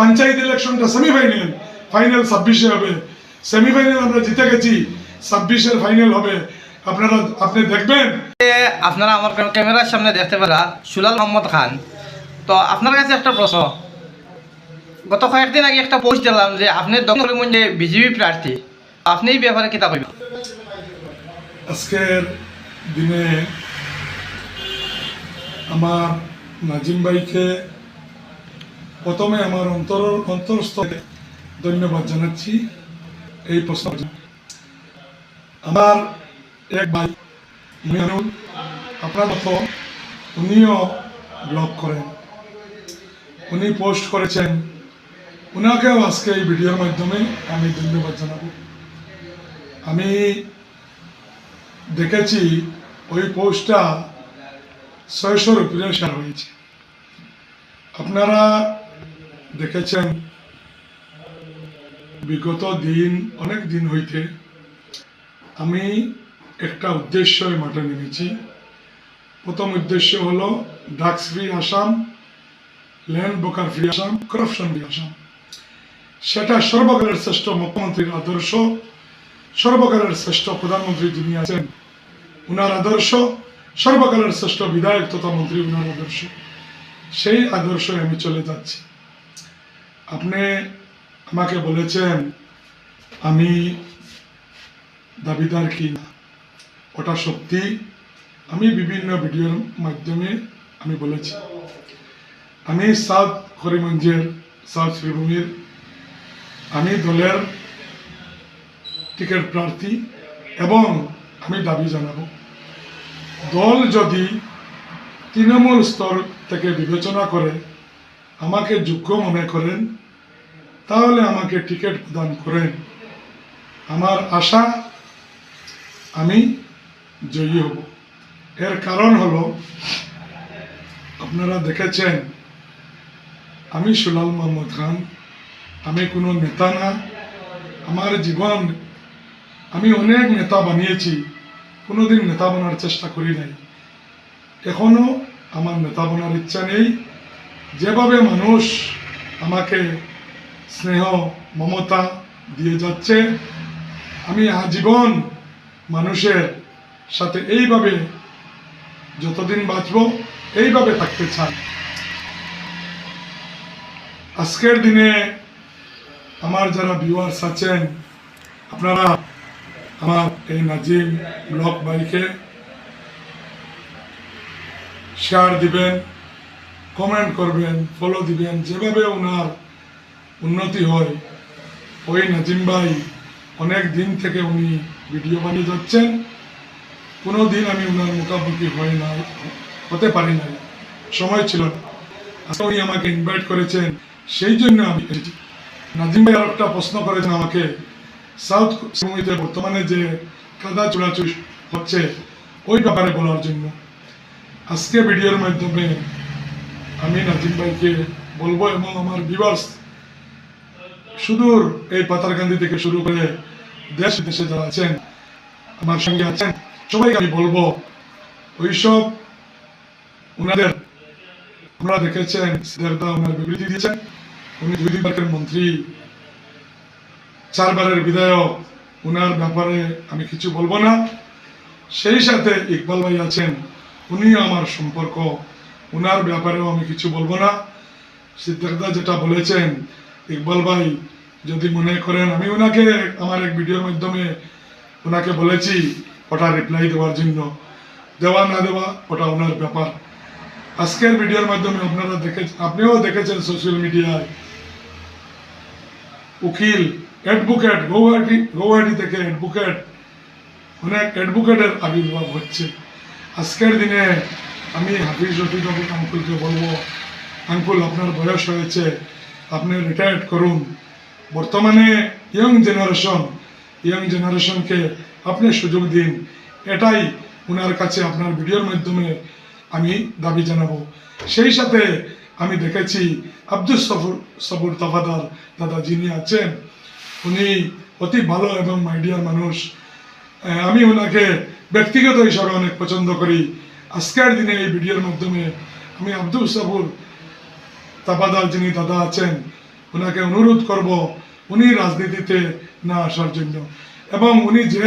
পঞ্চায়েত ইলেকশনটা semifinal, final 26-এ হবে। Semifinal আমরা জিতে গেছি, 26-এর ফাইনাল হবে। আপনি দেখবেন। আপনারা আমার ক্যামেরার সামনে দেখতে পেলা সুলাল মোহাম্মদ খান। তো আপনার কাছে একটা প্রশ্ন, গত কয়েকদিন আগে একটা পোস্ট দিলাম যে আপনি দক্ষিণগঞ্জে বিজেপি প্রার্থী, আপনি এই ব্যাপারে কিতা কইবেন? আজকের দিনে আমার নাজিম ভাইকে প্রথমে আমার অন্তরস্থলে ধন্যবাদ জানাচ্ছি এই প্রশ্ন। আমার এক ভাই মিয়ানুল, আপনার মতো উনিও ব্লগ করেন, উনি পোস্ট করেছেন, উনাকেও আজকে এই ভিডিওর মাধ্যমে আমি ধন্যবাদ জানাবো। আমি দেখেছি ওই পোস্টটা 600-র উপরে শেয়ার হয়েছে। আপনারা দেখেছেন বিগত দিন, অনেক দিন হইতে আমি একটা উদ্দেশ্যে মাঠে নেমেছি। প্রথম উদ্দেশ্য হলো drugs free Assam, land broker free Assam, corruption free Assam. সেটা সর্বকালের শ্রেষ্ঠ মুখ্যমন্ত্রীর আদর্শ, সর্বকালের শ্রেষ্ঠ প্রধানমন্ত্রী যিনি আছেন উনার আদর্শ, সর্বকালের শ্রেষ্ঠ বিধায়ক তথা মন্ত্রী উনার আদর্শ। সেই আদর্শে আমি চলে যাচ্ছি। আপনি আমাকে বলেছেন আমি দাবিদার কি না, ওটা সত্যি। আমি বিভিন্ন ভিডিওর মাধ্যমে আমি বলেছি আমি সাউথ করিমগঞ্জের, সাউথ শ্রীভূমির আমি দলের টিকিট প্রার্থী এবং আমি দাবি জানাবো দল যদি তৃণমূল স্তর থেকে বিবেচনা করে আমাকে যোগ্য মনে করেন তাহলে আমাকে টিকিট প্রদান করেন। আমার আশা আমি জয়ী হব। এর কারণ হলো আপনারা দেখেছেন আমি সুলাল মোহাম্মদ খান, আমি কোনো নেতা না। আমার জীবন আমি অনেক নেতা বানিয়েছি, কোনোদিন নেতা বানার চেষ্টা করি নাই, এখনো আমার নেতা বানার ইচ্ছা নেই। যেভাবে মানুষ আমাকে স্নেহ মমতা দিয়ে যাচ্ছে, আমি আজীবন মানুষের সাথে এইভাবে যতদিন বাঁচব এইভাবে থাকতে চাই। আজকের দিনে আমার যারা ভিউয়ার্স আছেন, আপনারা আমার এই নাজিম ব্লগ ভাইকে শেয়ার দিবেন, কমেন্ট করবেন, ফলো দিবেন। যেভাবে ওনার উন্নতি হয়, ওই নাজিম ভাই অনেক দিন থেকে উনি ভিডিও বানিয়ে যাচ্ছেন, কোনো দিন আমি ওনার মুখোমুখি হতে পারি নাই, সময় ছিল না। আজকে উনি আমাকে ইনভাইট করেছেন, সেই জন্য আমি এসেছি। নাজিম ভাই আর একটা প্রশ্ন করেছেন আমাকে, সাউথ শ্রীভূমিতে বর্তমানে যে কাদা চোরাচুরি হচ্ছে ওই ব্যাপারে বলার জন্য। আজকে ভিডিওর মাধ্যমে আমি নাজিম ভাইকে বলবো এবং আমার ভিউয়ার্স সুদূর এই পাতারকান্দি থেকে শুরু করে দেশ দেশে যারা আছেন আমার সঙ্গে আছেন সবাইকে আমি বলবো ওইসব ওনাদের, আপনারা দেখেছেন সিদ্ধার্থ ওনার বিবৃতি দিয়েছেন, উনি 2 দিনবারের মন্ত্রী, 4 বারের বিধায়ক, ওনার ব্যাপারে আমি কিছু বলবো না। সেই সাথে ইকবাল ভাই আছেন, উনিও আমার সম্পর্ক, ওনার ব্যাপারেও আমি কিছু বলবো না। সিদ্ধার্থ যেটা বলেছেন, ইকবাল ভাই যদি মনে করেন আমি ওনাকে আমার এক ভিডিওর মাধ্যমে ওনাকে বলেছি ওটা রিপ্লাই দেওয়ার জন্য, দেওয়া না দেওয়া ওটা ওনার ব্যাপার। আজকের ভিডিওর মাধ্যমে আপনিও দেখেছেন সোশ্যাল মিডিয়ায় উকিল, অ্যাডভোকেট, গৌহাটি থেকে অ্যাডভোকেট, অনেক অ্যাডভোকেটের আবির্ভাব হচ্ছে। আজকের দিনে আমি হাফিজ রফিক আঙ্কুলকে বলবো, আঙ্কুল আপনার বয়স হয়েছে, আপনি রিটায়ার্ড করুন। বর্তমানে ইয়ং জেনারেশনকে আপনি সুযোগ দিন, এটাই ওনার কাছে আপনার ভিডিওর মাধ্যমে আমি দাবি জানাবো। সেই সাথে আমি দেখেছি আব্দুল সবুর তাফাদার দাদা যিনি আছেন, উনি অতি ভালো এবং মাইডিয়ার মানুষ। আমি ওনাকে ব্যক্তিগত হিসাবে অনেক পছন্দ করি। আজকের দিনে এই ভিডিওর মাধ্যমে আমি আব্দুল সবুর তাফাদার যিনি দাদা আছেন ওনাকে অনুরোধ করব উনি রাজনীতিতে না আসার জন্য, এবং উনি যে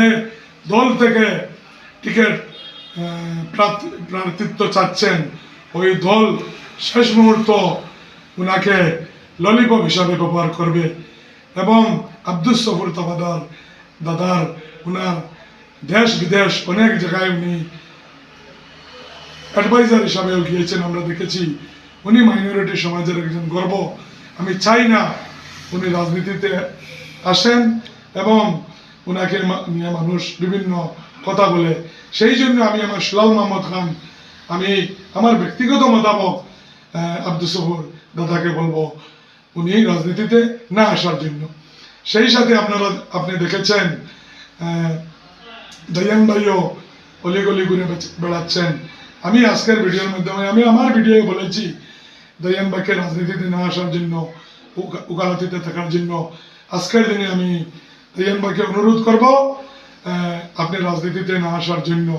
দল থেকে টিকিট প্রার্থিত্ব চাচ্ছেন ওই দল শেষ মুহূর্ত উনাকে ললিপপ হিসাবে ব্যবহার করবে। এবং আব্দুস সফর দাদার উনার দেশ বিদেশ অনেক জায়গায় উনি অ্যাডভাইজার হিসাবেও গিয়েছেন, আমরা দেখেছি। উনি মাইনরিটি সমাজের একজন গর্ব। আমি চাই না উনি রাজনীতিতে আসেন এবং উনাকে নিয়ে মানুষ বিভিন্ন কথা বলে। সেই জন্য আমি আমার সুলাল মাহমুদ খান, আমি আমার ব্যক্তিগত মতামত আব্দুস সফর দাদাকে বলবো উনি রাজনীতিতে না আসার জন্য। সেই সাথে আপনি দেখেছেন দয়ান ভাইও অলিগলি ঘুরে বেড়াচ্ছেন। আমি আজকের ভিডিওর মাধ্যমে আমি আমার ভিডিও বলেছি দয়ান ভাইকে রাজনীতিতে না আসার জন্য, উকালতিতে থাকার জন্য। আজকের দিনে আমি দয়ান ভাইকে অনুরোধ করব আপনি রাজনীতিতে না আসার জন্য।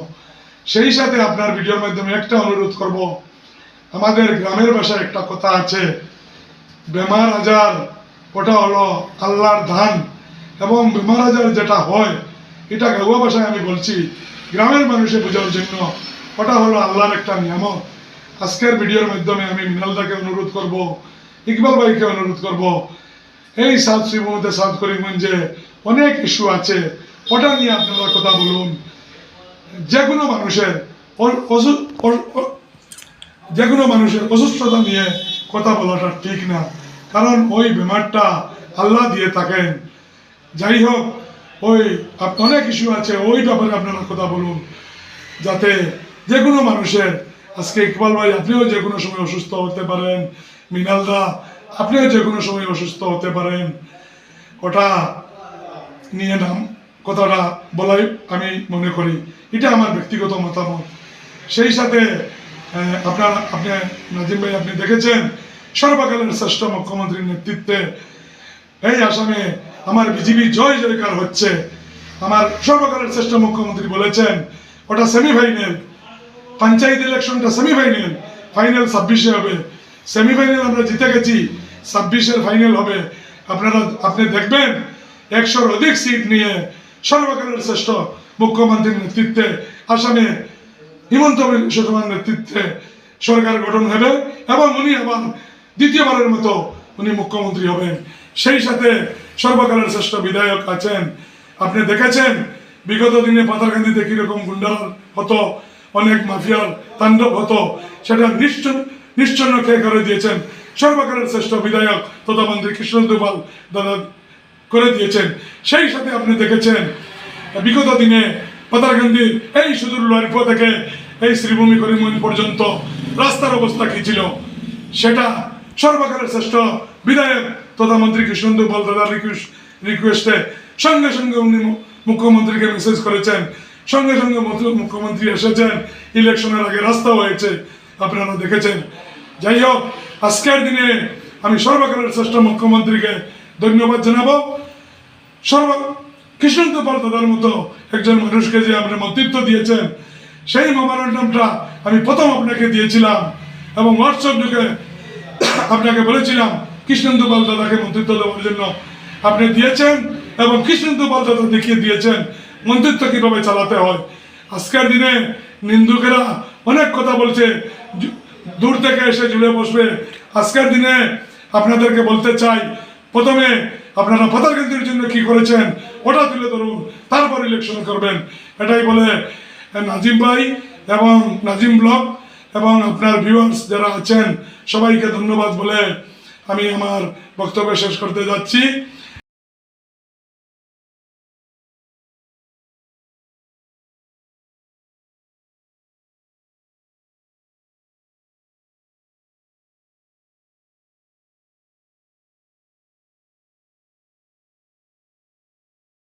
সেই সাথে আপনার ভিডিওর মাধ্যমে একটা অনুরোধ করব, আমাদের গ্রামের ভাষায় একটা কথা আছে, বেমার আজার ওটা হলো আল্লাহর দান, এবং বেমার আজার যেটা হয় এটা গাঁওয়া ভাষায় আমি বলছি গ্রামের মানুষে বোঝার জন্য, ওটা হলো আল্লাহর একটা নিয়ামত। আজকের ভিডিওর মাধ্যমে আমি মিনালদাকে অনুরোধ করব, ইকবাল ভাইকে অনুরোধ করব, এই সাত শ্রীভূমিতে সাত করিমগঞ্জে অনেক ইস্যু আছে, ওটা নিয়ে আপনারা কথা বলুন। যে কোনো মানুষের অসুস্থতা নিয়ে কথা বলাটা ঠিক না, কারণ ওই বেমারটা আল্লাহ দিয়ে থাকেন। যাই হোক, ওই অনেক ইস্যু আছে, ওই ব্যাপারে আপনারা কথা বলুন, যাতে যে কোনো মানুষের, আজকে ইকবাল ভাই আপনিও যে কোনো সময় অসুস্থ হতে পারেন, মিনালদা আপনিও যে কোনো সময় অসুস্থ হতে পারেন, ওটা নিয়ে কথাটা বলাই আমি মনে করি, এটা আমার ব্যক্তিগত মতামত। সেই সাথে আপনি নাজিম ভাই আপনি দেখেছেন সর্বকালের শ্রেষ্ঠ মুখ্যমন্ত্রীর নেতৃত্বে এই আসামে আমার বিজেপি জয় জয়কার হচ্ছে। আমার সর্বকালের শ্রেষ্ঠ মুখ্যমন্ত্রী বলেছেন ওটা সেমিফাইনাল, পঞ্চায়েত ইলেকশনটা সেমিফাইনাল, ফাইনাল 26-এ হবে। সেমিফাইনাল আমরা জিতে গেছি, 26-এর ফাইনাল হবে। আপনি দেখবেন 100-র অধিক সিট নিয়ে সর্বকালের শ্রেষ্ঠ মুখ্যমন্ত্রীর নেতৃত্বে আসামে হিমন্ত বিশ্ব শর্মার নেতৃত্বে সরকার গঠন হবে এবং উনি আবার দ্বিতীয়বারের মতো উনি মুখ্যমন্ত্রী হবেন। সেই সাথে সর্বকালের শ্রেষ্ঠ বিধায়ক আছেন। আপনি দেখেছেন বিগত দিনে পাতারকান্দিতে কিরকম গুন্ডার হতো, অনেক মাফিয়ার তাণ্ডব হতো, সেটা নিশ্চন্ন খেয়ে করে দিয়েছেন সর্বকালের শ্রেষ্ঠ বিধায়ক তথা মন্ত্রী কৃষ্ণেন্দু পাল দাদা করে দিয়েছেন। সেই সাথে আপনি দেখেছেন বিগত দিনে পাতারকান্দির এই সুদূর লরিপো থেকে এই শ্রীভূমি করিমগঞ্জ পর্যন্ত রাস্তার অবস্থা কি ছিল, সেটা সর্বকালের শ্রেষ্ঠ বিধায়ক তথা মন্ত্রী কৃষ্ণেন্দু পাল দাদার রিকোয়েস্টে সঙ্গে সঙ্গে উনি মুখ্যমন্ত্রীকে মেসেজ করেছেন, সঙ্গে সঙ্গে মুখ্যমন্ত্রী এসেছেন, ইলেকশনের আগে রাস্তা হয়েছে, আপনারা দেখেছেন। যাই হোক, আজকের দিনে আমি সর্বকালের শ্রেষ্ঠ মুখ্যমন্ত্রীকে ধন্যবাদ জানাবো। কৃষ্ণেন্দু পাল দাদার মতো একজন মানুষকে যে আমরা মন্ত্রিত্ব দিয়েছেন, সেই মেমোরেন্ডামটা আমি প্রথম আপনাকে দিয়েছিলাম এবং হোয়াটসঅ্যাপ যুগে আপনাকে বলেছিলাম কৃষ্ণেন্দু পাল দাদাকে মন্ত্রিত্ব দেওয়ার জন্য। আপনি দিয়েছেন এবং কৃষ্ণেন্দু পাল দাদা দেখিয়ে দিয়েছেন মন্ত্রিত্ব কিভাবে চালাতে হয়। আজকের দিনে নিন্দুকেরা অনেক কথা বলছে, দূর থেকে এসে জুড়ে বসবে। আজকের দিনে আপনাদেরকে বলতে চাই, প্রথমে আপনারা পাতারকান্দির জন্য কি করেছেন ওটা তুলে ধরুন, তারপর ইলেকশন করবেন। এটাই বলে নাজিম ভাই এবং নাজিম ব্লগ এবং আপনার ভিউয়ার্স যারা আছেন সবাইকে ধন্যবাদ বলে আমি আমার বক্তব্য শেষ করতে যাচ্ছি।